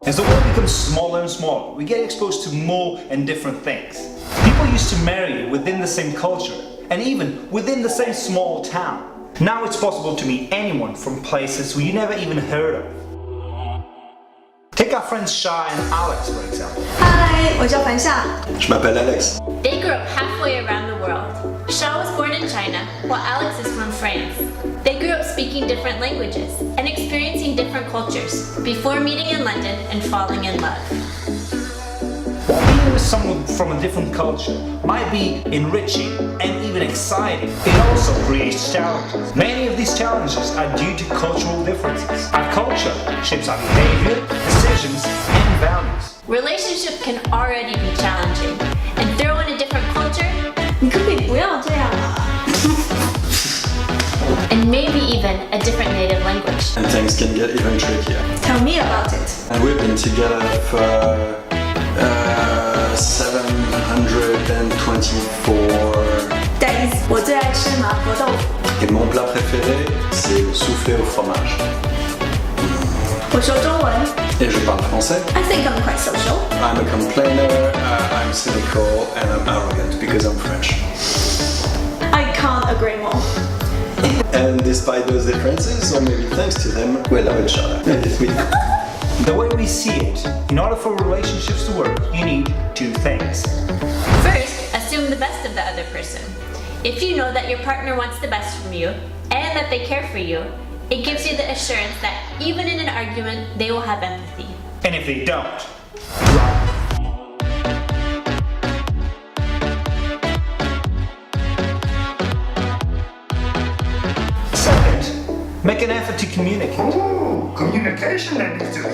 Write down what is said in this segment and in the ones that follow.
As the world becomes smaller and smaller, we get exposed to more and different things. People used to marry within the same culture, and even within the same small town. Now it's possible to meet anyone from places you never even heard of. Take our friends Shah and Alex, for example. Hi, 我叫樊夏。Je m'appelle Alex. They grew up halfway around the world. Shah was born in China, while Alex is from France. They grew up speaking different languages and experiencing different cultures before meeting in London and falling in love. While being with someone from a different culture might be enriching and even exciting, it also creates challenges. Many of these challenges are due to cultural differences. Our culture shapes our behavior, decisions, and values. Relationship can already be challenging, and throw in a different culture, 你可不可以不要这样啊？ and maybe even a different native language. And things can get even trickier. Tell me about it. And we've been together for 724 days. 我最爱吃麻婆豆腐。 Et mon plat préféré, c'est le soufflé au fromage. 我说中文。 Et je parle français. I think I'm quite social. I'm a complainer, I'm cynical, and I'm arrogant because I'm French. I can't agree more. And despite those differences, or maybe thanks to them, we love each other. The way we see it, in order for relationships to work, you need two things. First, assume the best of the other person. If you know that your partner wants the best from you and that they care for you, it gives you the assurance that even in an argument, they will have empathy. And if they don't, run. Second, make an effort to communicate. Ooh, communication that needs to be.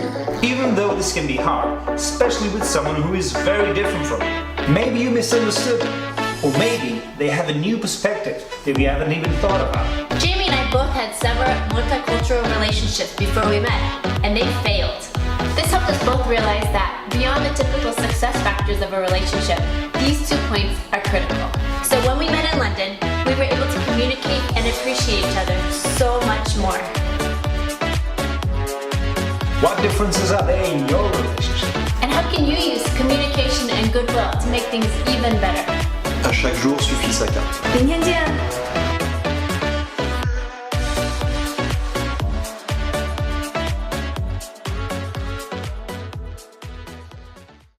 Even though this can be hard, especially with someone who is very different from you. Maybe you misunderstood them, or maybe they have a new perspective that we haven't even thought about. Jamie and I both had several multicultural relationships before we met, and they failed. This helped us both realize that beyond the typical success factors of a relationship, these 2 points are critical. So when we met in London, we were able to communicate and appreciate each other so much more. What differences are there in your relationship? And how can you use communication and goodwill to make things even better? À chaque jour suffit sa carte. 明天见。